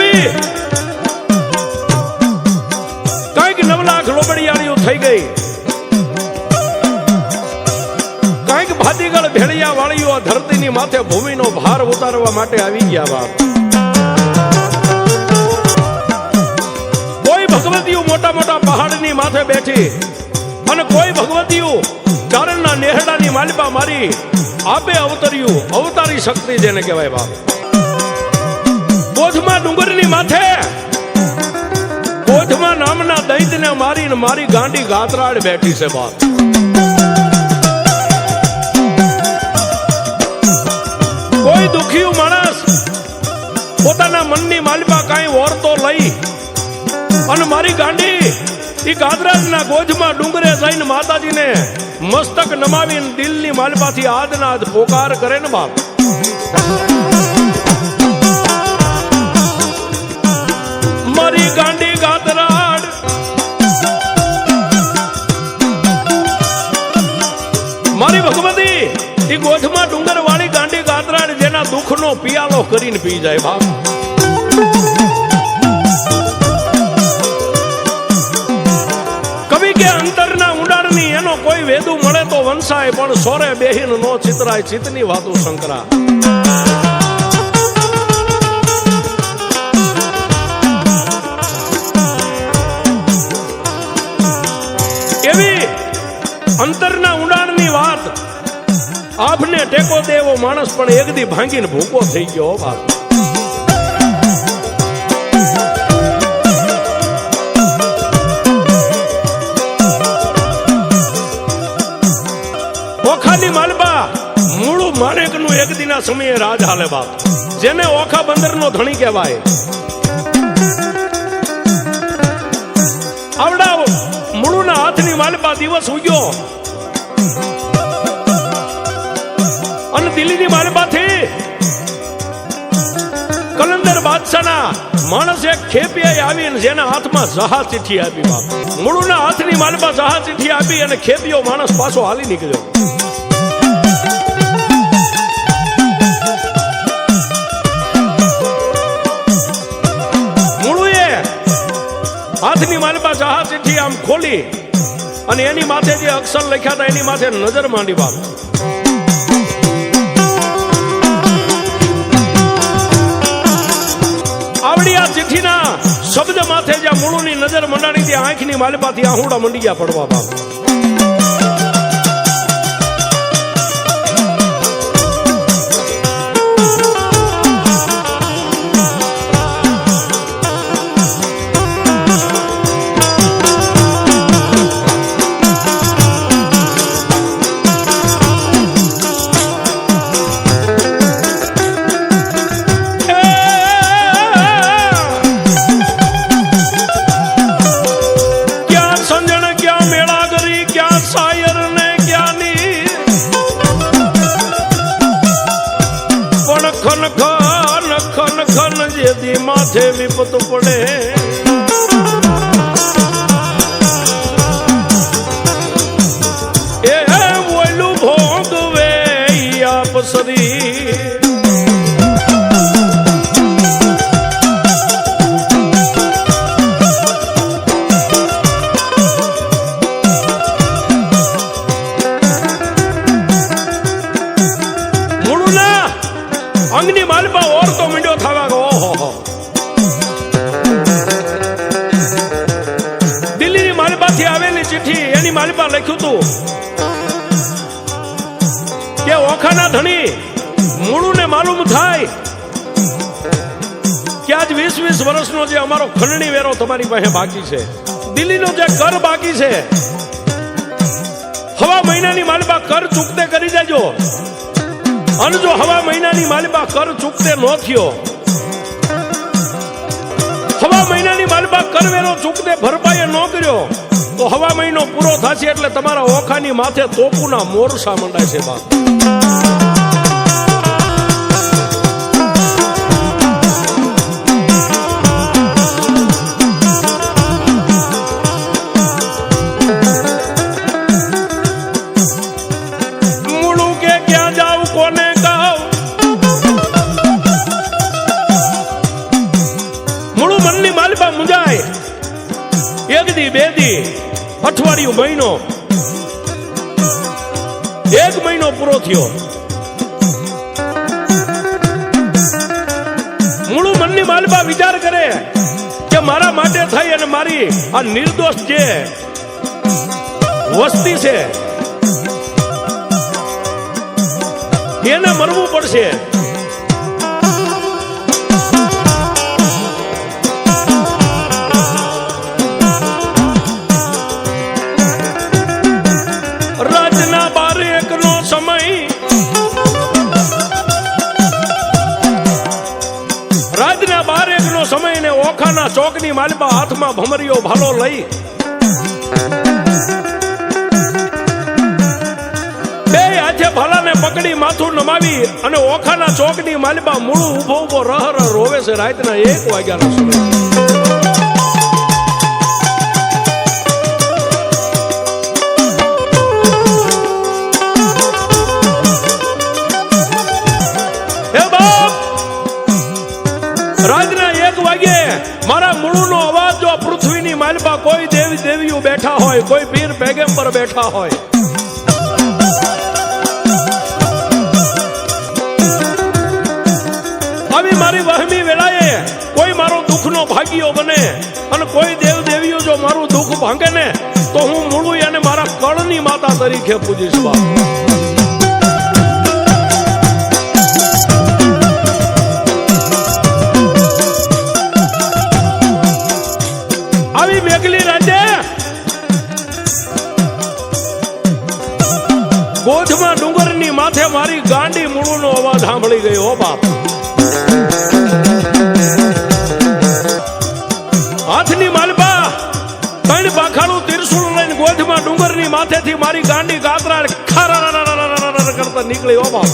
એવી કઈક 9 લાખ લોબડિયાળીઓ થઈ ગઈ, કઈક ભાતીગળ ભેળિયા વાળીઓ ધરતીની માથે ભૂમિનો ભાર ઉતારવા માટે આવી ગયા બાપ. કોઈ ભગવતીઓ મોટા મોટા પહાડની માથે બેઠી અને કોઈ ભગવતીઓ ચારણના નેહડાની માલિપા મારી આપે અવતર્યું, અવતારી શક્તિ જેને કહેવાય બાપ. કોધમાં ડુંગરની માથે કોધમાં નામના દૈત્યને મારીને મારી ગાંડી ગાત્રાડ બેઠી છે બાપ. કોઈ દુખિયું માણસ પોતાના મનની માલિપા કાંઈ ઓરતો લઈ અને મારી ગાંડી એ ગાદરાજના ગોજમાં ડુંગરે જઈને માતાજીને મસ્તક નમાવીને દિલની માલિપાથી આદના આદ પોકાર કરે ને બાપ. મારી ગાંડી ગાદરાડ મારી ભગવતી એ ગોજમાં ડુંગર વાળી ગાંડી ગાદરાડ જેના દુઃખનો પિયાલો કરીને પી જાય બાપ. કવિ કે અંતરના ઊંડાણની એનો કોઈ વેદુ મળે તો વંશાય, પણ સોરે બેહીન નો ચિતરાય ચિતની વાતો શંકરા. એવી અંતરના ઊંડાણની વાત આપને ટેકો દેવો માણસ પણ એક દી ભાંગીને ભૂકો થઈ ગયો બાપ. ઓખાની માલબા મૂળું માણેકનું એક દિના સમયે રાજ હાલે બાપ, જેને ઓખા બંદરનો ધણી કહેવાય. આવડા મૂળુના હાથની માલબા દિવસ ઉગ્યો અને દિલ્હીની માલબાથી કલંદર બાદશાહના માણસ એક ખેપિયાએ આવીને જેના હાથમાં જહા ચિઠ્ઠી આપી બાપ. મૂળુના હાથની માલબા જહા ચિઠ્ઠી આપી અને ખેપિયો માણસ પાછો હાલી નીકળ્યો. હાથની માલબા જહા ચિઠ્ઠી આમ ખોલી અને એની માથે જે અક્ષર લખ્યા હતા એની માથે નજર માંડી બાપ. આવડી આ ચિઠ્ઠીના શબ્દ માથે જ્યાં મૂળની નજર મંડાણી ત્યાં આંખની માલબાથી આહુડા મંડી ગયા પડવા બાપ. માથે વિપત પડે એ ઓલું ભોગવે આપસરી. મૂળના અંગની માલપા ઓર તો મીંડો થવા ગયો. ઓહો, આવેલી ચિઠ્ઠી એની માલિપા લખ્યું હતું કે ઓખાના ધણી મૂળુને માલુમ થાય કે આજ 20-20 વર્ષનો જે અમારો ખંડણી વેરો તમારી પાસે બાકી છે, દિલ્હીનો જે કર બાકી છે, હવા મહિનાની માલિપા કર ચૂકતે કરી દેજો. અને જો હવા મહિનાની માલિપા કર ચૂકતે ન થયો, હવા મહિનાની માલિપા કરવેરો ચૂકતે ભરપાઈ ન કર્યો તો હવા મહિનો પૂરો થશે એટલે તમારા ઓખાની માથે તોપુના મોરસા મંડાય છે બાપ. મૂળું કે ક્યાં જાવ કોને કહું, દી 2 દી અઠવાડિયું મહિનો 1 મહિનો પૂરો થયો. મૂળું મનની માલબા વિચાર કરે કે મારા માટે થઈ અને મારી આ નિર્દોષ જે વસ્તી છે એને મરવું પડશે. રાતના 12 નો સમય, રાતના 12 નો સમય ને ઓખાના ચોકની માલબા હાથમાં ભમરીયો ભાલો લઈ બે હાથે ભાલાને પકડી માથું નમાવી અને ઓખાના ચોકની માલબા મૂળું ઉભો ઉભો રહ રોવે છે. રાતના 1 વાગ્યાનો સમય. રાતના 1 વાગે મારા મૂળનો અવાજ જો પૃથ્વીની માલબા કોઈ દેવી દેવીઓ બેઠા હોય, કોઈ પીર પેગમ્બર બેઠા હોય, આવી મારી વહમી વેળાએ કોઈ મારો દુઃખનો ભાગીયો બને અને કોઈ દેવ દેવીઓ જો મારું દુઃખ ભાંગે ને તો હું મૂળું એને મારા કળની માતા તરીકે પૂજીશ. બાપ આવી મેઘલી રાતે ગોધમાં ડુંગરની માથે મારી ગાંડી મૂળનો અવાજ સાંભળી ગયો. બાપ હાથની માલબા 3 પાખાનું ત્રિશુળ લઈને ગોધમાં ડુંગરની માથેથી મારી ગાંડી ગાતરાળ ખારા કરતા નીકળી. ઓ બાપ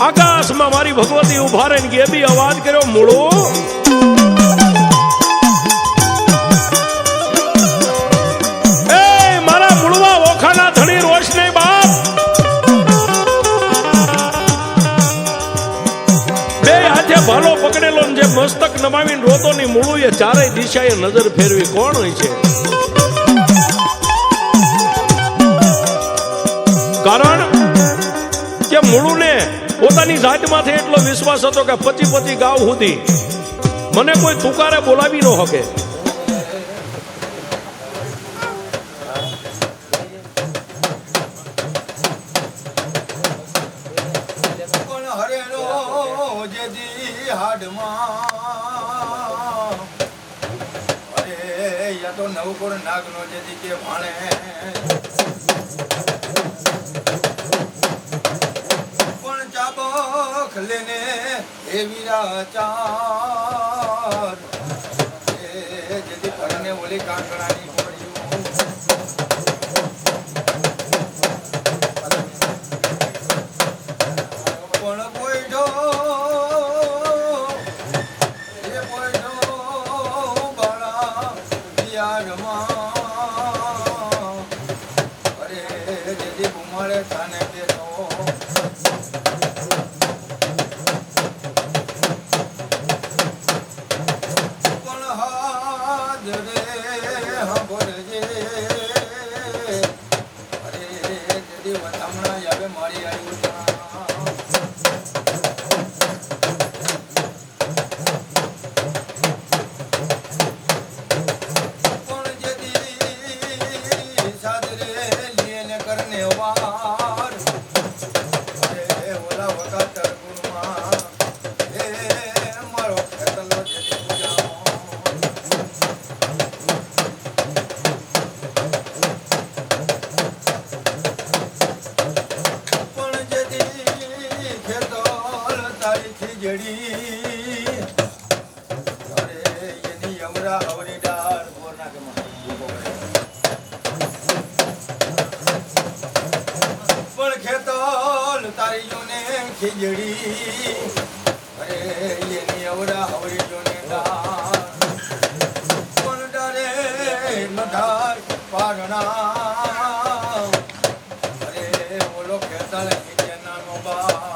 આકાશમાં મારી ભગવતી ઉભા રહીને કે બી અવાજ કર્યો, મૂળો એ મારા મૂળવા ઓખાના ધણી રોશ નહીં. બાપ બે હાથે ભાલો પકડેલો જે મસ્તક નમાવીને રોતો ની મૂળું એ ચારેય દિશાએ નજર ફેરવી. કોણ હોય છે? કારણ કે મૂળું ને પોતાની જાતમાંથી એટલો વિશ્વાસ હતો કે 25 ગાવ સુધી મને કોઈ તુકારે બોલાવી ન શકે. લેને એ વિરાચાર જેથી પરને ઓલી કાંકણાની પડ્યું પણ પોઈડો એ પોઈડો બાળા યારમાં અરે જેથી બુમાડે થાને દેતો ખેતલ તારી જોને ખીજડી અરે એની અવરા હવરી જોને પણ ડરે નઢાય પારણા અરે ઓલો ખેતલ નીચે નાનો બા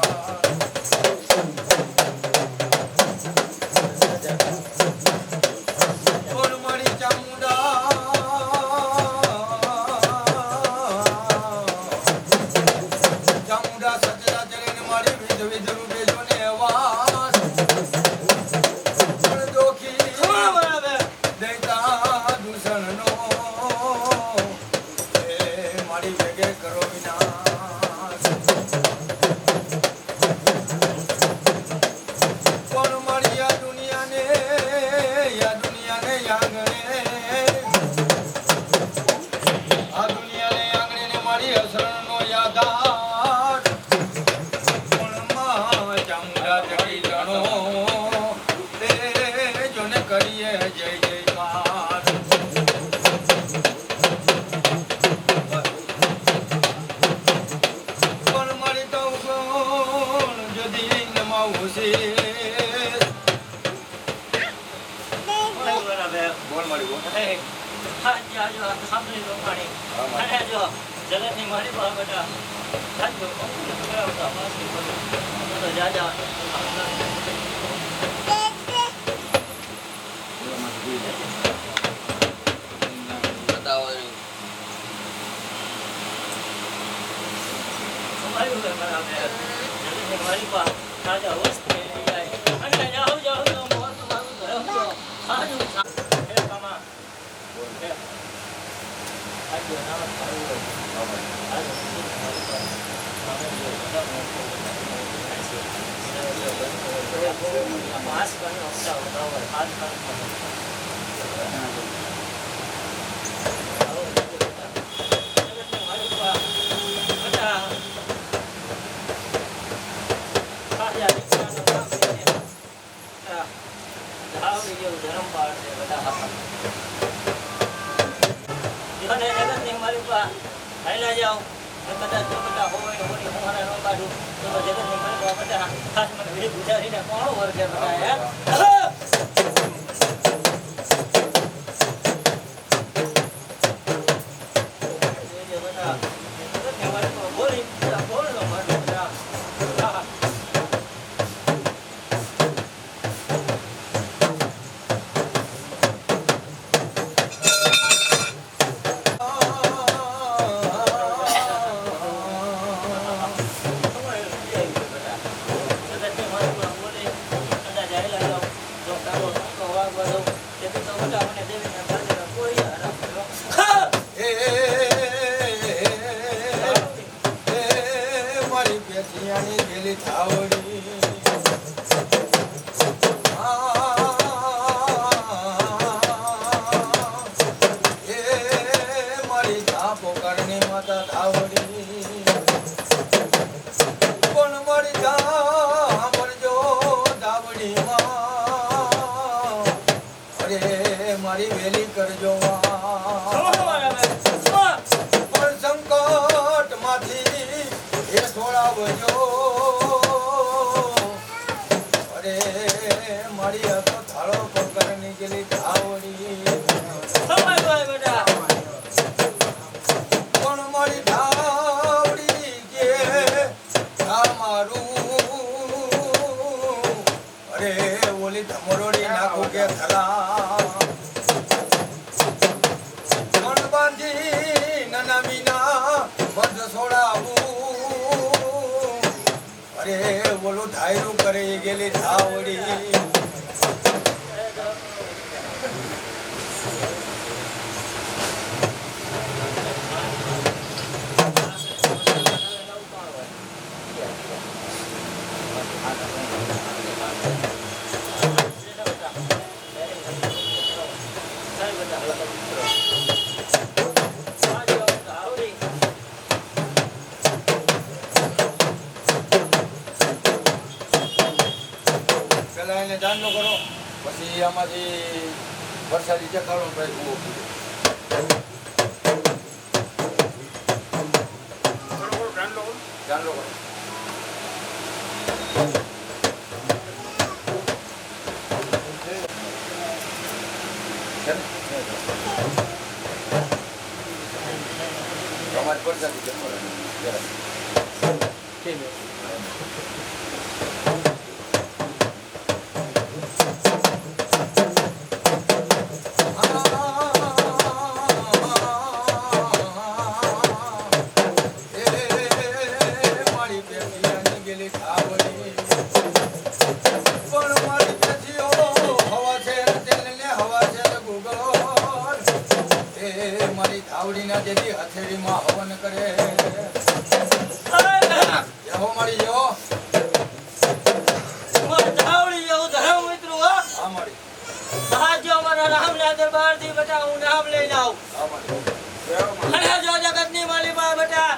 જગતની મારી પાસે બેટા સાચો કરાવતા પાછી તો જાજા મારી પાસે તાજા વસ્તુ અને જાઓ જાઓ તો મોત મારું ધરમ સાજુ હે કામા હે આજે નામ સારું ધરમ પાડ છે બધા જગતની મારી પાસે હાલ્યા જાઓ કદાચ જો બધા હોય હોરી હોરા નો કાઢું તો જગતની મારી પાસે બધા ખાસ મને વિડી ગુજારીને કોણો વર્ગે બધા હે મારી વેલી કરજો પણ સંકટ માંથી એ છોડાવજો અરે મારી હતો થાળો પકડ નીકળી ધાવડી પણ મારી ધાવડી કે મારું અરે ઓલી ધમરોડી નાખું કે થલા અરે બોલું ધાયરું કરે ગયેલી ધાવડી દાંડો કરો પછી આમાંથી વરસાદી ચકાળો પછી દાંડો ચાલો તમારી પડતા આવડીના જેથી હથેળીમાં હવન કરે જેવો મળી જેવો ધાવડી જેવું ધર્મ મિત્રો હો આ મળી આજે અમારા રામના દરબારથી બેટા હું નામ લઈને આવું આ મળી અને જો જગતની માલિકા બેટા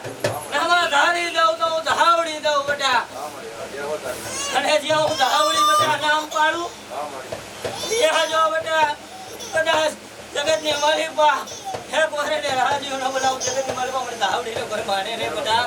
નામાં ધારી દઉં તો હું ધાવડી દઉં બેટા આ મળી જેવો તારી અને જે હું ધાવડી બેટા નામ પાડું આ મળી ત્યાં જો બેટા કદાચ જગતની માલિકા હે પોરે ને રાજીવ નો બોલાવું જગતની માલિકા મને ધાવડી ને કોઈ માને રે બેટા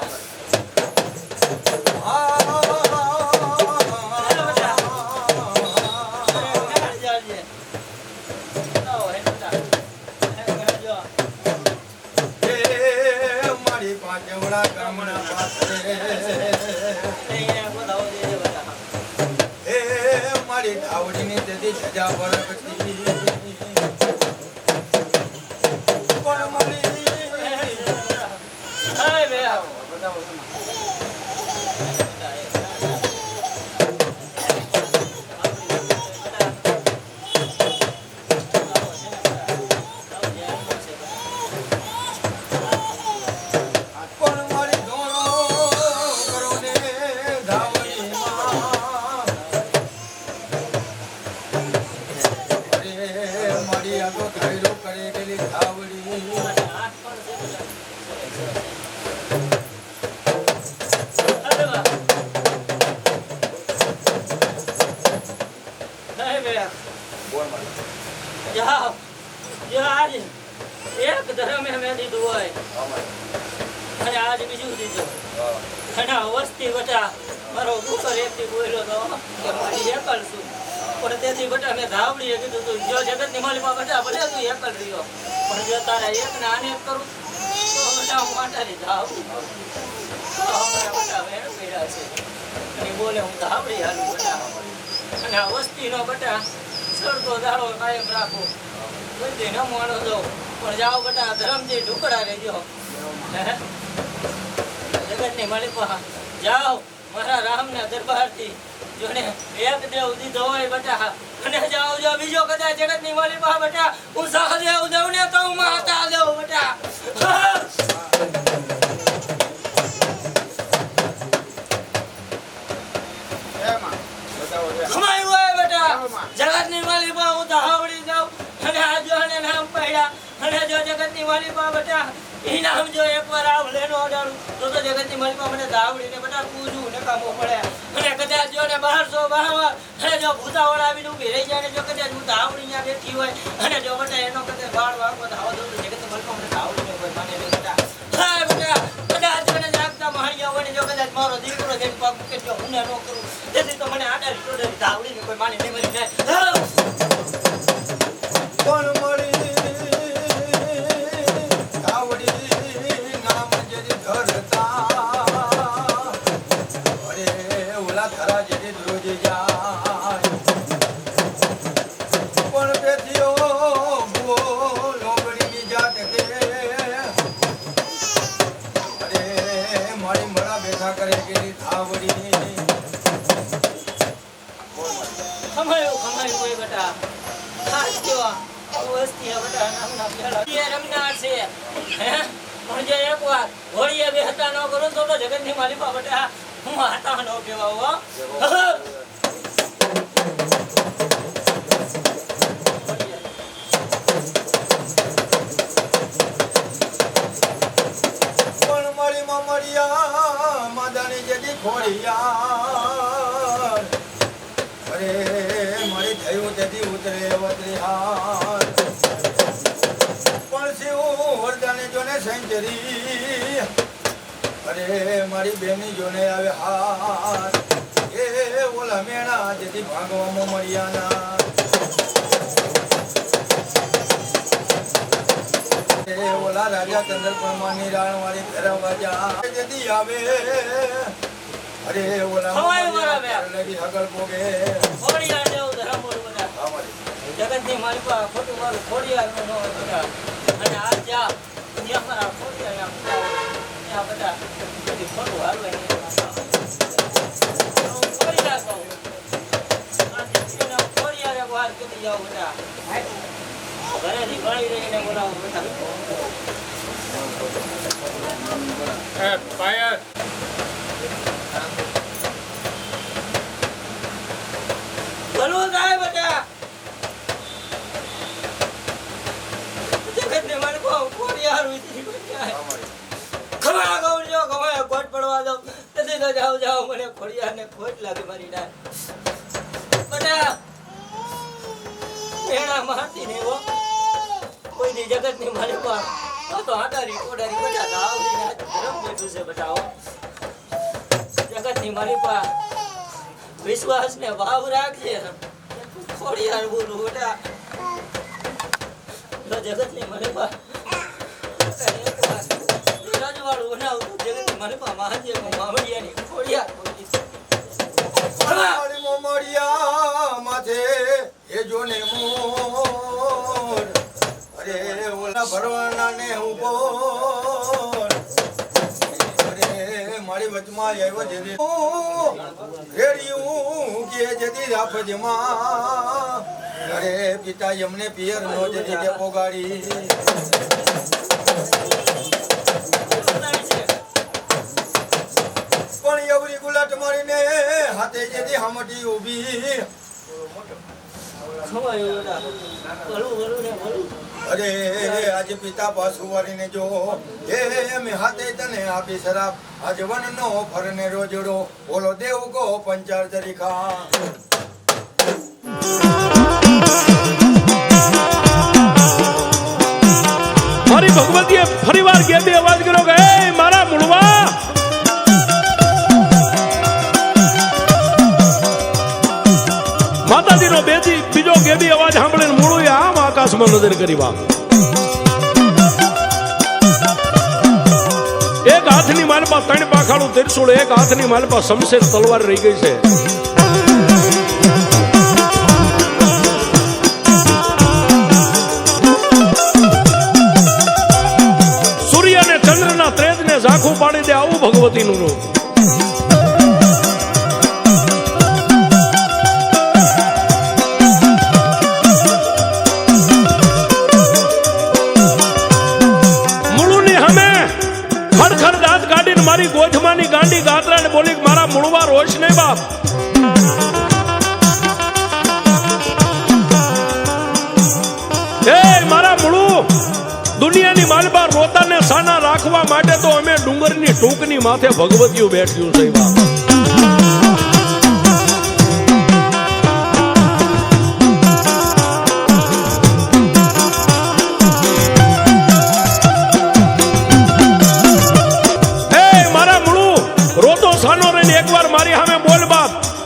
મારી પાંચવડા ગામના પાથરે મારી ધાવડીની તેથી સજા વરકતી પણ મળી એક ધર્મ મેં દીધું હોય અને આજ બીજું દીધું અને વસ્તી બટા મારો કુકર એકથી બોલ્યો તો કે મારી એકલ છું પણ તેથી બટા મેં ધાવડીએ કીધું તું જો જગતની માલિકા બટા ભલે તું એકલ રહ્યો પણ જો તારા એકને આને કરું તો બટા હું માટાની ધાવડી અમારા બટા વેણ કર્યા છે અને બોલે હું ધાવડી હાલું બટા અને આ વસ્તીનો બટા સરતો દાડો કાયમ રાખો બધી ન માનો દો પણ જાઓ બટા ધર્મથી ઢુકડા રહેજો જગતની માલિકા જાઓ મારા રામના દરબારથી જોને એક દેવ દીધો હોય બટા અને જાઓ જો બીજો કદાચ જગતની માલિકા બટા હું સહદેવ દઉં ને તો હું માતા દઉં બટા ખમાયું હોય બટા જગતની માલિકા હું ધાવડી દઉં અને આ જો ને નામ પડ્યા અને જો જગતની માલિકા બટા ઈ નામ જો એકવાર આવ લેનો અડાડું તો જગતની માલિકા મને ધાવડીને બટા પૂજું ને કામો પડે અને કદાચ જો ને 1252 અને જો ભૂતાવળ આવીને ઊભી રહી જાય ને જો કદાચ હું ધાવડી ત્યાં બેઠી હોય અને જો બટા એનો કદાચ બાળ વાગો ધાવ દઉં તો જગતની માલિકા મને ધાવડીને કોઈ માને નહીં બટા હા બટા કદાચ મને જાગતા માળિયા હોય ને જો કદાચ મારો દીકરો જેમ પગ મૂકે જો હું ન કરું તેથી તો મને આડાડી ટોડાડી ધાવડીને કોઈ માને નહીં મરી જાય પણ મળી ધાવડી નામ જેથી ધરતા અરે ઓલા થરા જેથી ધ્રુજ જાય પણ પેથીઓ લોબડીની જાત કે અરે મારી મળા બેઠા કરે કે ધાવડી ખમાયું કોઈ બટા ખાસ કેવા વસ્તી બટા નામના પેલા એ રમનાર છે હે પણ જે એકવાર હોળીએ બેહતા ન કરું તો જગતની માલિકા બટા હું હાતા ન કેવા હો પણ મારી મમરિયા માદાની જેથી ખોડિયા અરે મારી થયું તેથી ઉતરે વતરે હાર પણ શિવ વરદાને જોને સેન્ચરી અરે અરે મારી બેની જોને આવે હાથ એ ઓલા મેણા જેથી ભાગવામાં મળ્યાના એ ઓલા રાજા ચંદ્રપરમાની રાણવાળી ફેરવા જા જેથી આવે અરે ઓલા ખવાય બરાબર. લગી હગલ પોગે ખોડિયાર જેવું ધરામોર બધા. જગતની મારી પાસે ખોટું મારું ખોડિયારનું ન હોય બધા. અને આ જ્યાં મારા ખોડિયાર ત્યાં બધા બધી ખોટું હાલવાય નહીં. હું ખોડિયાર કહું. આ દીકરીને હું ખોડિયારે બહાર કીધી જાઉં બધા. ઘરેથી ગળી રહીને બોલાવું બધા. ભલું થાય બધા. જગતને મારી પાસે ખોડિયાર ઉતરી ગયા. ખવાય કહું છો, ખવાય ખોટ પડવા દો. તેથી તો જાઓ મને ખોડિયારને ખોટ લાગે મારી ના બધા. મેણા મારતી નહીં હો કોઈ દી જગતની મારી પાસે. આ તો આટારી કોડારી બધા આવડી ના ધરમ બેઠું છે બધા હો. જગતની મારી પાસે વિશ્વાસ ને ભાવ રાખજે. ખોડિયાર બોલું બેટા. જગતની મારી પાસે રજવાડું બનાવું. જગતની મારી પાસે મહાદેવ માવડિયાની ખોડિયાર બોલી. મારી મોમડિયા માથે એ જોને મોર અરે ઓલા ભરવાના ને ઉપર અરે મારી વચમાં આવ્યો જેથી રેડિયું કે જેથી રાખજમાં અરે પિતા એમને પિયર નો જેથી તે પોગાડી પણ એવરી ગુલાટ મારીને હાથે જેથી હામટી ઊભી ખવાયું બેટા. ભલું ને ભલું. અરે આજે પિતા પાછું વાળીને જો એ મેં હાથે તને આપી શરાબ આજે વનનો ફરને રોજડો બોલો દેવ કો પંચાર તરીખા મારી ભગવતીએ ફરીવાર ગેબી અવાજ કર્યો કે એ મારા મૂળવા માતાજીનો બીજો ગેબી અવાજ સાંભળીને મૂળુએ આમ આકાશમાં નજર કરી વા. એક હાથની માલપા 3 પાખાળું ત્રિશુળ, એક હાથની માલપા શમશેર તલવાર રહી ગઈ છે. સૂર્ય અને ચંદ્રના તેજને ઝાંખું પાડી દે આવું ભગવતીનું રૂપ. મારી ગોધમાની ગાંડી ગાત્રા ને બોલી મારા મૂળવા રોશ નહીં બાપ. એ મારા મૂળું દુનિયાની માલબાર રોતાને સાના રાખવા માટે તો અમે ડુંગરની ટૂંકની માથે ભગવતીઓ બેઠ્યું છે બાપ.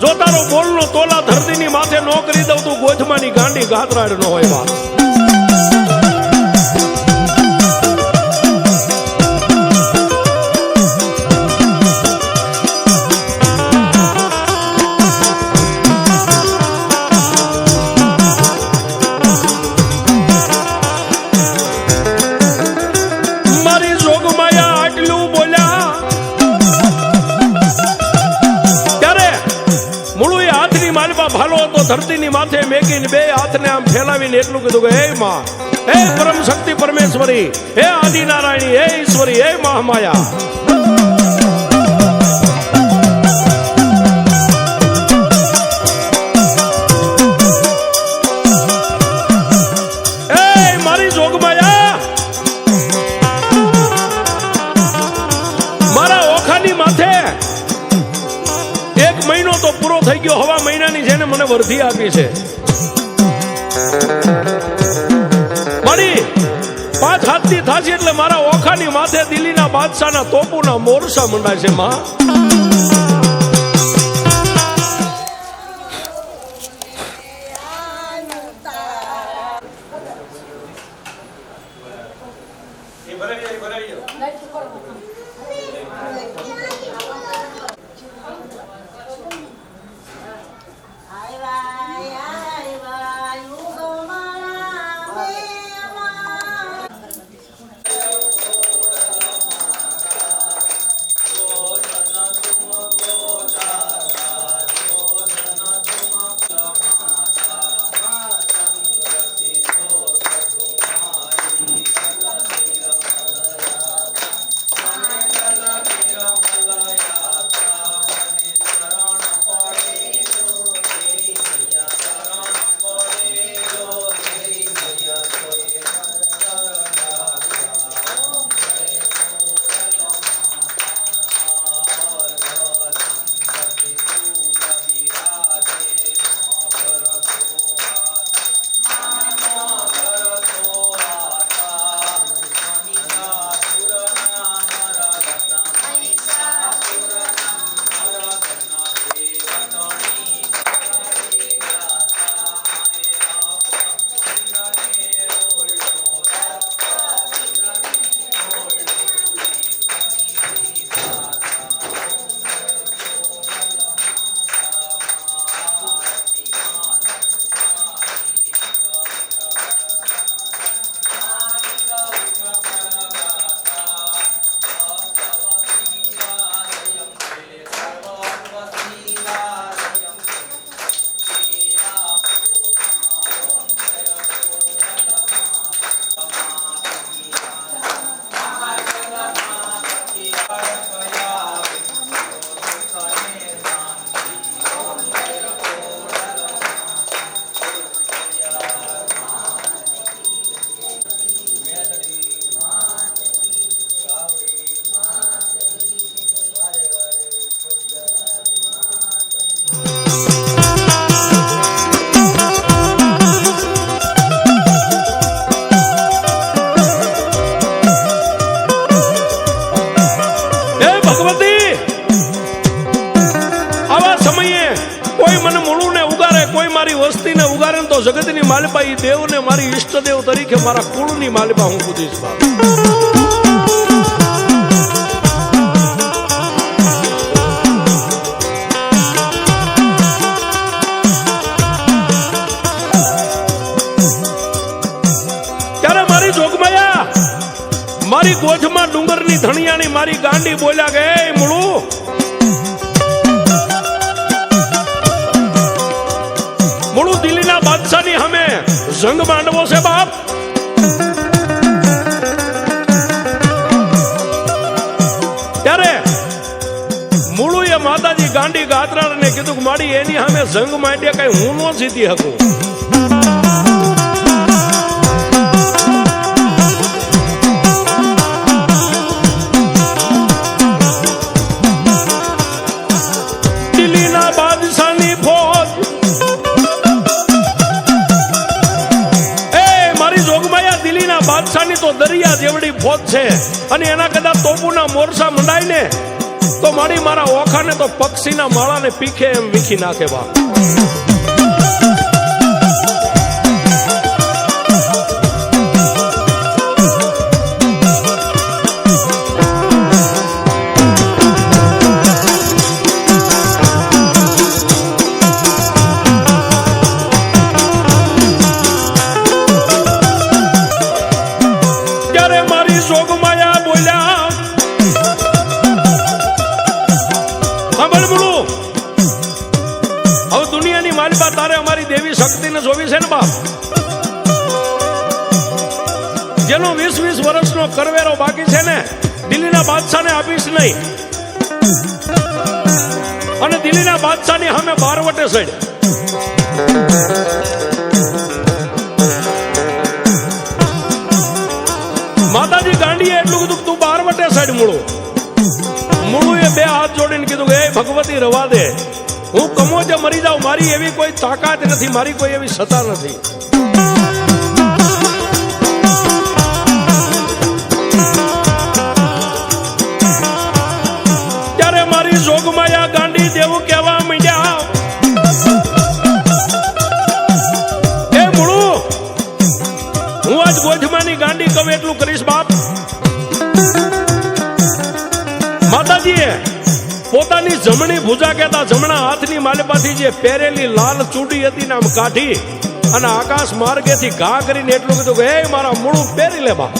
જો તારો બોલનો તોલા ધરતીની માથે નો કરી દઉં તું ગોધમાની ગાંડી ગાતરાડ નો હોય બાપ. મારી જોગમાયા આટલું બોલ્યા માલપા ભાલો હતો ધરતીની માથે મેકીને 2 હાથને આમ ફેલાવીને એટલું કીધું કે હે માં, હે પરમ શક્તિ પરમેશ્વરી, હે આદિનારાયણી, હે ઈશ્વરી, હે મહામાયા. એ મારી જોગમાયા મારા ઓખાની માથે 1 મહિનો તો પૂરો થઈ ગયો. હવા મહિનાની જેને મને વર્ધી આપી છે. મારી 5 હાથથી થાશે એટલે મારા ઓખાની માથે દિલ્હીના બાદશાહના તોપુના મોરસા મંડાય છે માં. વસ્તીને ઉગારે તો જગતની માલિપા ઈ દેવને મારી ઈષ્ટદેવ તરીકે મારા કુળની માલિપા હું પૂજીશ બાપ. ત્યારે મારી જોગમાયા મારી ગોઠમાં ડુંગરની ધણિયાની મારી ગાંડી બોલ્યા કે એ મૂળું મૂળું દિલ્હીના બાદશાહની સામે જંગ માંડવો છે બાપ. ત્યારે મૂળું એ માતાજી ગાંડી ગાત્રાને કીધું કે માડી એની સામે જંગ માંડ્યા કઈ હું ન જીતી શકું. દિલ્હીના બાદશાહની ફોજ બાદશાહની તો દરિયા જેવડી ફોજ છે અને એના કદાચ તોપુના મોરસા મંડાય ને તો મારી મારા ઓખાને તો પક્ષીના માળાને પીખે એમ વીખી નાખે બા. તારે અમારી દેવી શક્તિને જોવી છે ને બાપ. જેનો 20-20 વર્ષનો કરવેરો બાકી છે ને દિલ્હીના બાદશાહને આપીશ નહીં. અને દિલ્હીના બાદશાહની સામે બારવટે સડ માતાજી ગાંડીએ એટલું કીધું તું બારવટે સડ. મૂળુએ 2 હાથ જોડીને કીધું કે એ ભગવતી રવા દે, હું કમોજે મરી જાઉં, મારી એવી કોઈ તાકાત નથી, મારી કોઈ એવી સત્તા નથી. જમણી ભુજા કહેતા જમણા હાથની માલિપાથી જે પહેરેલી લાલ ચૂડી હતી ને આમ કાઢી અને આકાશ માર્ગેથી ઘા કરીને એટલું કીધું કે હે મારા મૂળું પહેરી લે બા.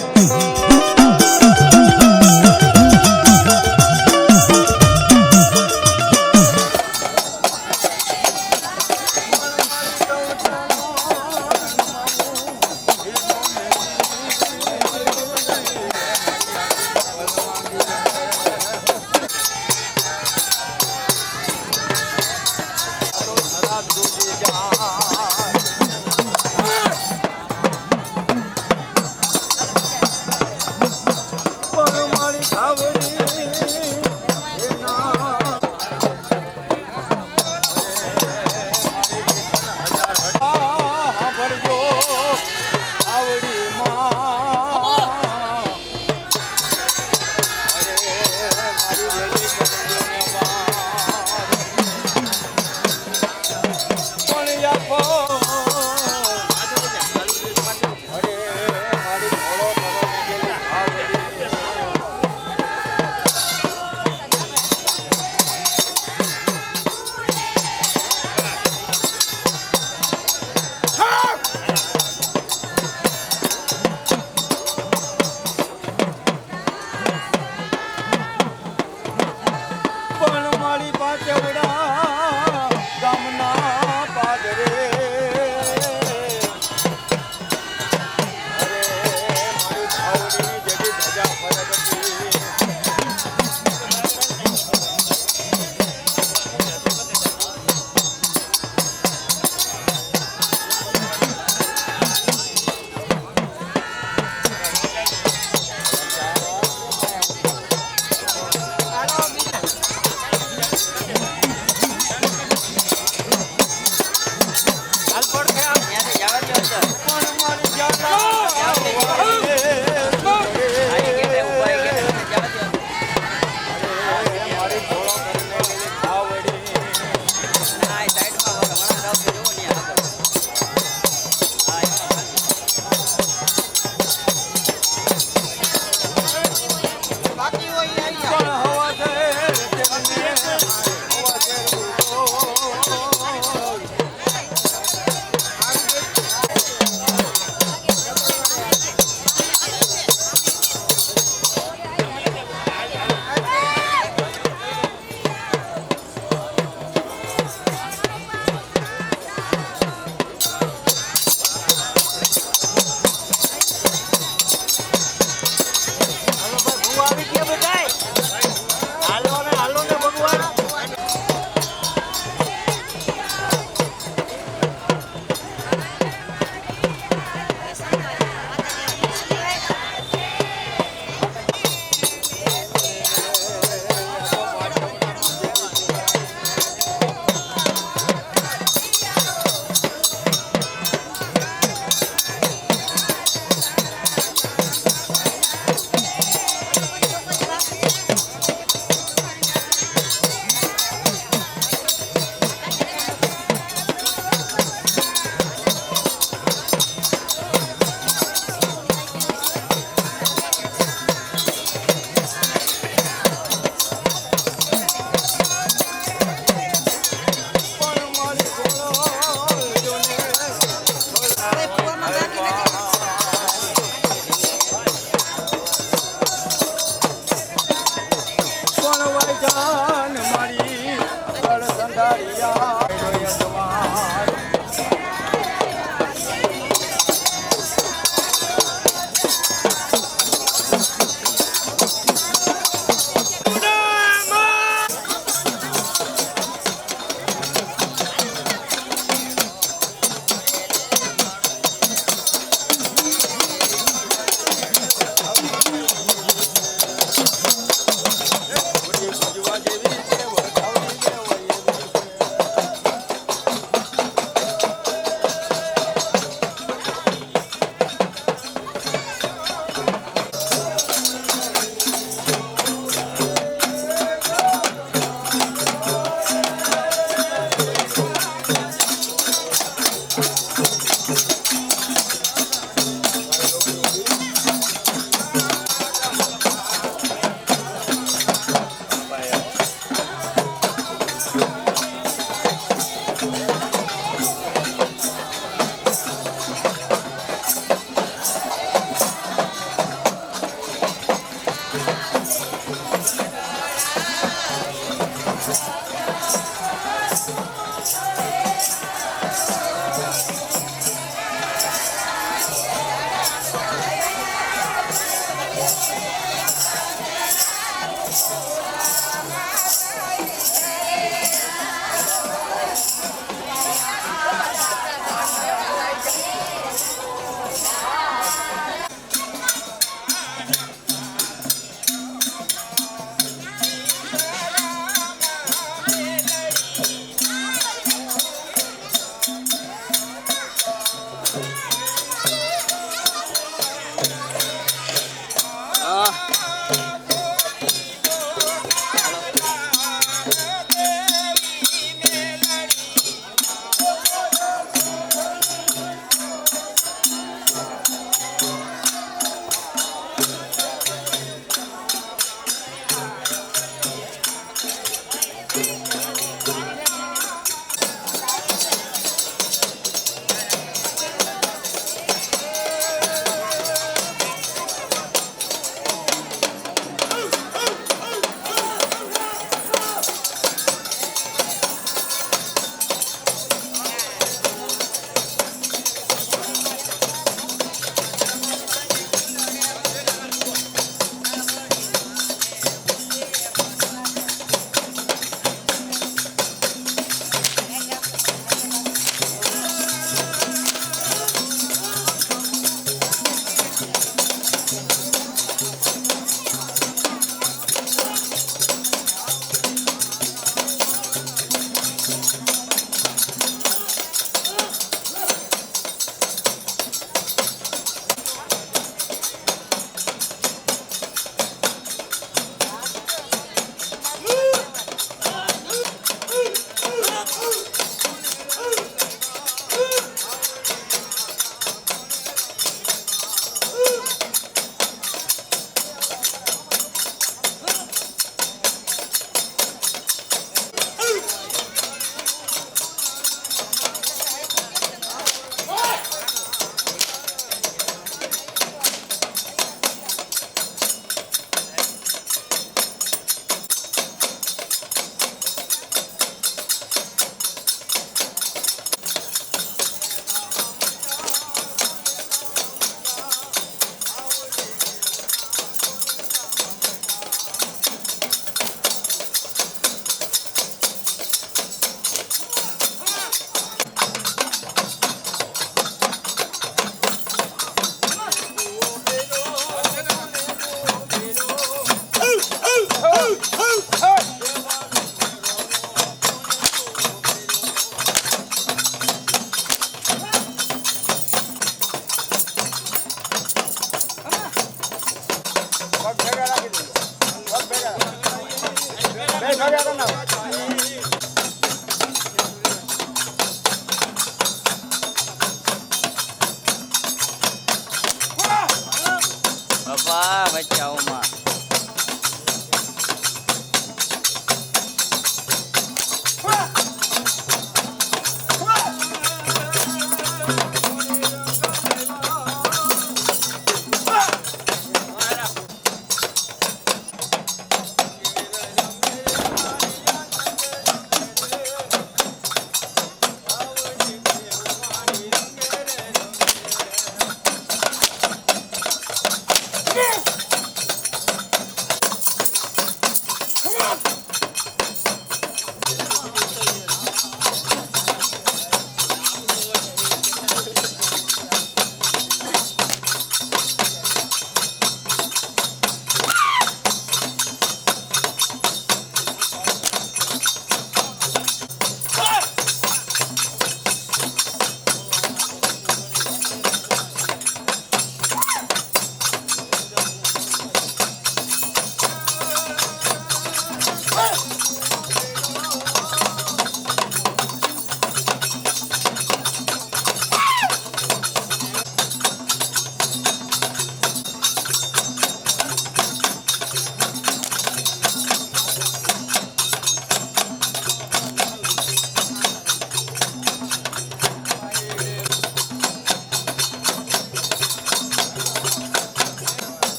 વાહ બચ્ચાઓમાં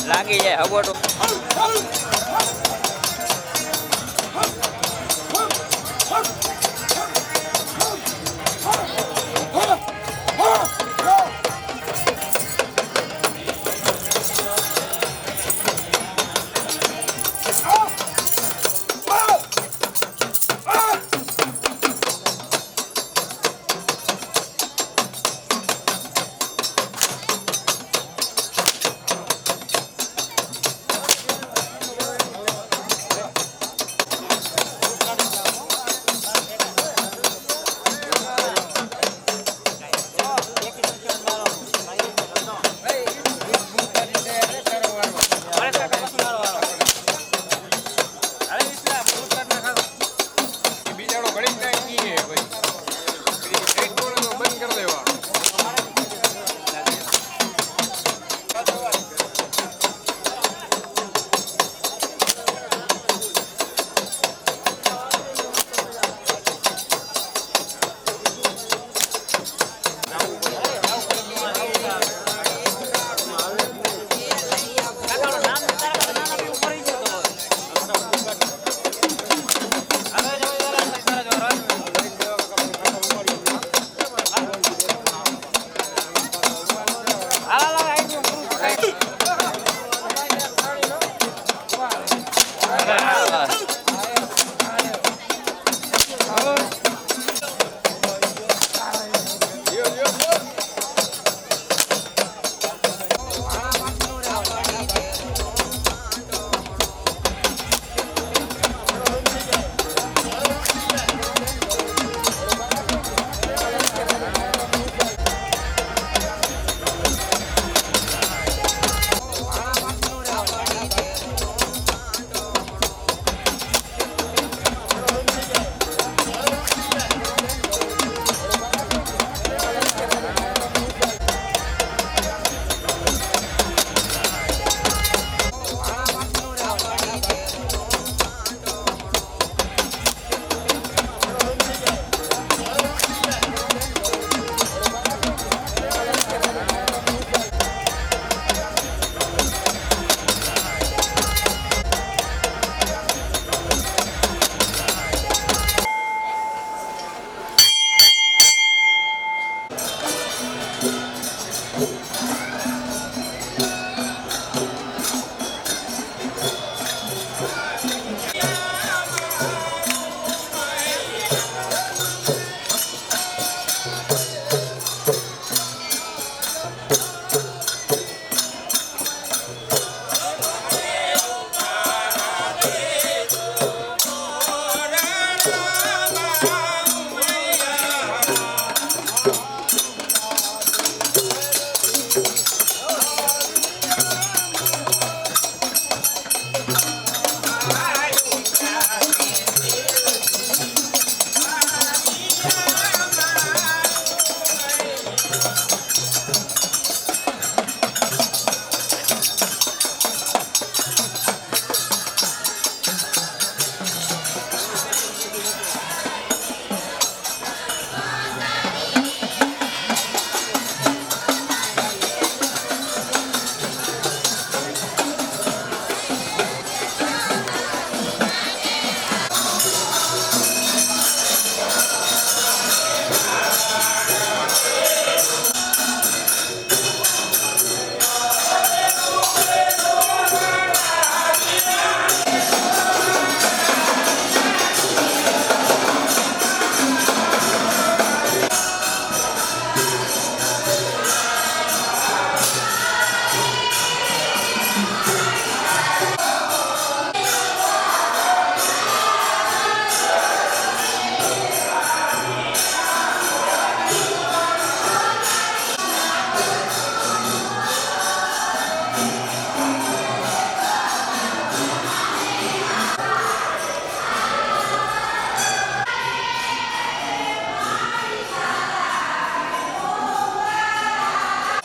લાગી જાય હગોટો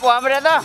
બાપુ આમરે તો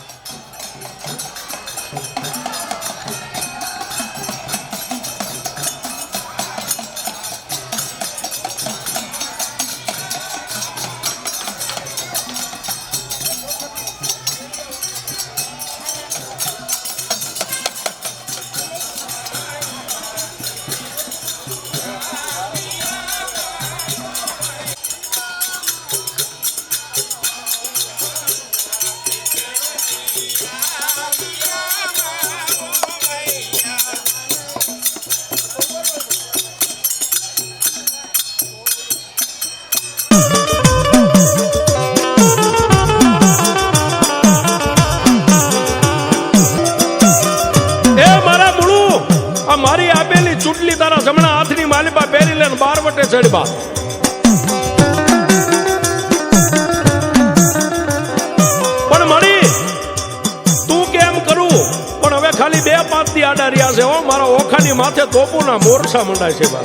મારી આપેલી ચૂંટલી તારા જમણા હાથની માલિપા પહેરી લે બાર વટે ચડબા પણ મળી તું કેમ કરું પણ હવે ખાલી 2-5 દી આડા રહ્યા છે હો મારા ઓખાની માથે તોપુના મોરસા મંડાય છે બા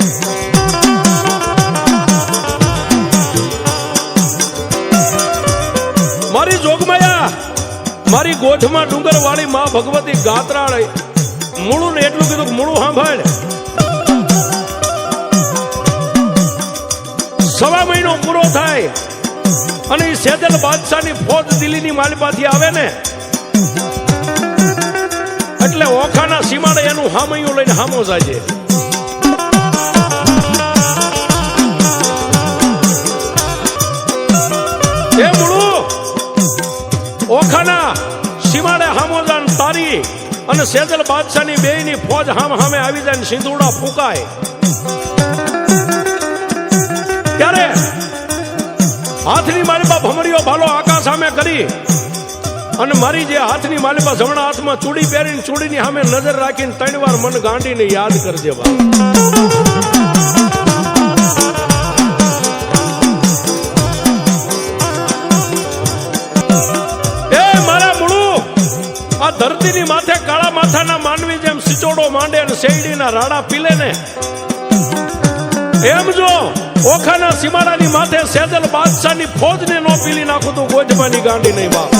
મારી જોગમાયા મારી ગોઠમાં ડુંગર વાળી માં ભગવતી ગાત્રાળ મૂળું ને એટલું કીધું મૂળું સાંભળ 1.5 મહિનો પૂરો થાય અને સેજલ બાદશાહની ફોજ દિલ્હીની માલિપાથી આવે ને એટલે ઓખાના સીમાડે એનું હામૈયું લઈને હામો જાય છે એ મૂળું ઓખાના સીમાડે હામો જાન તારી અને સેજલ બાદશાહની બેયની ફોજ હામે આવી જાય ને સિંધુડા ફૂંકાય ત્યારે હાથની માલિપા ભમરીઓ ભાલો આકાશ સામે કરી અને મારી જે હાથની માલિપા જમણા હાથમાં ચૂડી પહેરીને ચૂડીની સામે નજર રાખીને 3 વાર મન ગાંડીને યાદ કરજે બા ધરતીની માથે કાળા માથાના માનવી જેમ સિચોડો માંડે અને શેરડીના રાડા પીલે ને એમ જો ઓખાના સીમાડાની માથે સેજલ બાદશાહની ફોજને નો પીલી નાખું તું ગોજમાની ગાંડી નહીં બાપ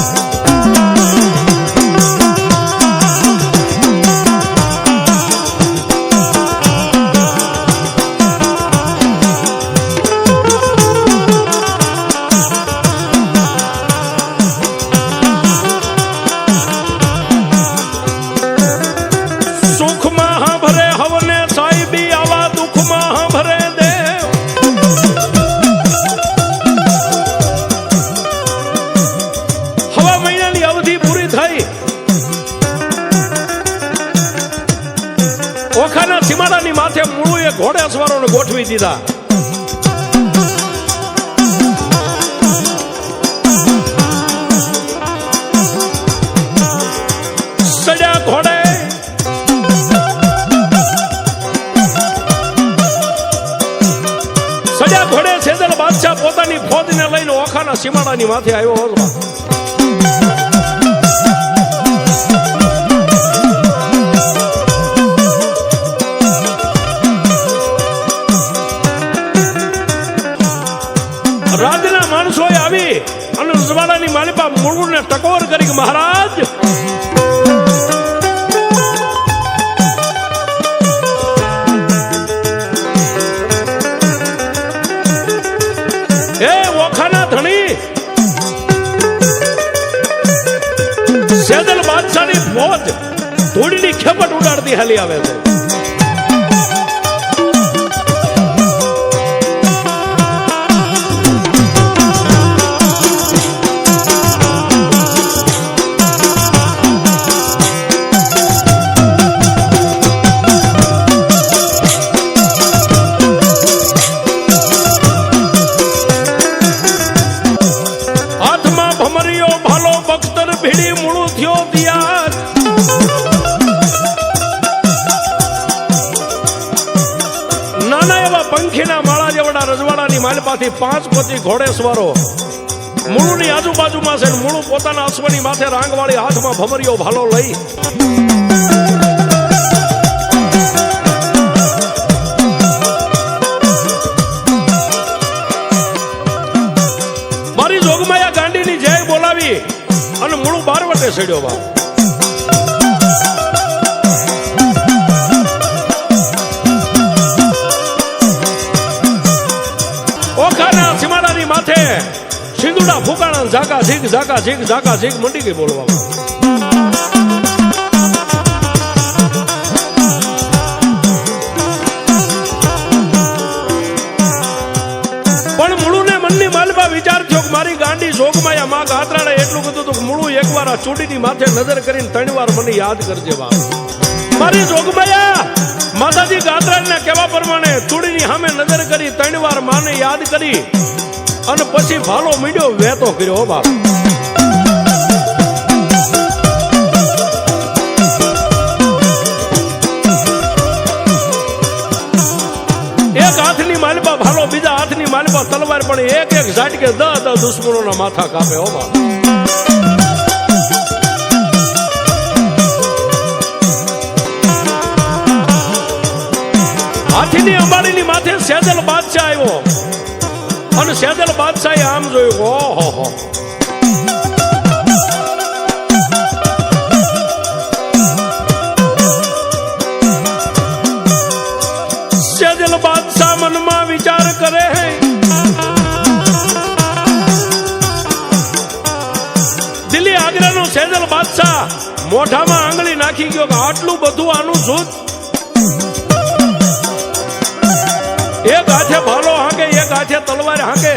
ઓખાના સીમાડાની માથે મૂળુએ ઘોડેસવારોને ગોઠવી દીધા સડ્યા ઘોડે સેજલ બાદશાહ પોતાની ફોજને લઈને ઓખાના સીમાડાની માથે આવ્યો હતો રાજના માણસોએ આવી અને રજવાડાની માલિપા મૂળને ટકોર કરી મહારાજ એ ઓખાના ધણી સેજલ બાદશાહની ફોજ ધૂળની ખેપટ ઉડાડતી હાલી આવે છે પંખીના માળા જેવડા રજવાડાની માલપાથી 5 પોતી ઘોડેસવારો મૂળની આજુબાજુમાં છે મૂળું પોતાના અશ્વની માથે રાંગવાળી હાથમાં ભમરીઓ ભાલો લઈ મારી જોગમાયા ગાંડીની જય બોલાવી અને મૂળું સડ્યો બાપ. ઓખાના સીમાડાની માથે સિંદુડા ફૂકાણા ઝાકા ઝીક મંડી ગઈ બોલવા. પણ મુળુને મનની માલમાં વિચાર થયો કે મારી ગાંડી જોગમાયા માં ગાત્રાળે એટલું કીધું તો મુળું એકવાર આ ચૂડીની માથે નજર કરીને 3 વાર મને યાદ કરજે બાપ. મારી જોગમાયા માતાજી ગાત્રાળના કહેવા પ્રમાણે ચૂડીની સામે નજર કરી 3 વાર માને યાદ કરી અને પછી ભાલો મીડ્યો વેતો કર્યો બાપ. એક હાથની માલપા ભાલો, બીજા હાથની માલપા તલવાર, પણ એક ઝાટકે 10 દુશ્મનોના માથા કાપે હો બાપ. હાથીની અંબાડીની માથે સેદલ બાદશાહ આવ્યો અને સેદલ બાદશાહે આમ જોયું, ઓહો સેદલ બાદશાહ મનમાં વિચાર કરે હે, દિલ્હી આગ્રાનો સેદલ બાદશાહ મોઢામાં આંગળી નાખી ગયો કે આટલું બધું આનું જૂથ. એક હાથે ભાલો હાંકે, એક હાથે તલવાર હાંકે,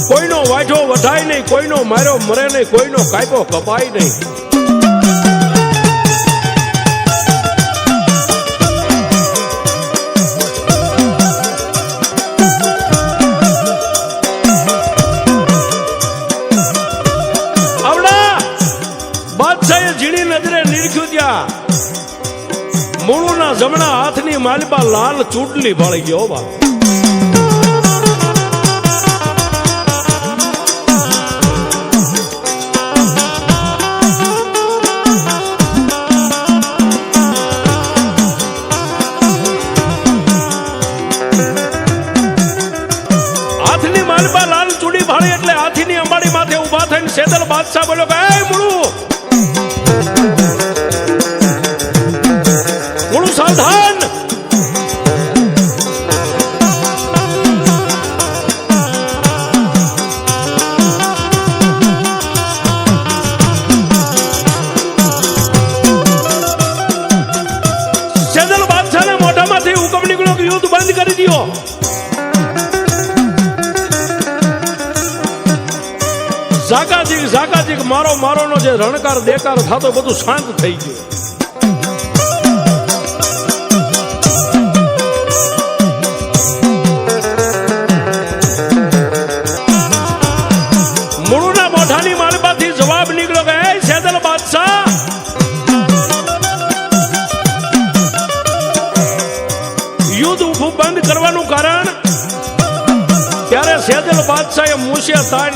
કોઈનો વાઢો વઢાય નહીં, કોઈનો માર્યો મરે નહીં, કોઈનો કાપ્યો કપાય નહીં. આવડા બાદશાહે ઝીણી નજરે નીરખ્યું ત્યાં મુળુના જમણા હાથની માલપા લાલ ચૂંટલી ભાળી ગયો બા. હાથની માલપા લાલ ચૂડી ભાળી એટલે હાથીની અંબાડી માથે ઉભા થઈને સેદલ બાદશાહ બોલ્યો કે એ મુળુ, સાવધાન. સેદલ બાદશાહના મોઢામાંથી હુકમ નીકળ્યો કે યુદ્ધ બંધ કરી દો. ઝાકાઝીક મારોનો જે રણકાર દેકાર થતો બધું શાંત થઈ ગયું. મુળુના મોઢાની માલપાથી જવાબ નીકળ્યો કે એ સેદલ બાદશાહ, યુદ્ધ ઊભું બંધ કરવાનું કારણ. ત્યારે સેદલ બાદશાહે મૂછે તાણ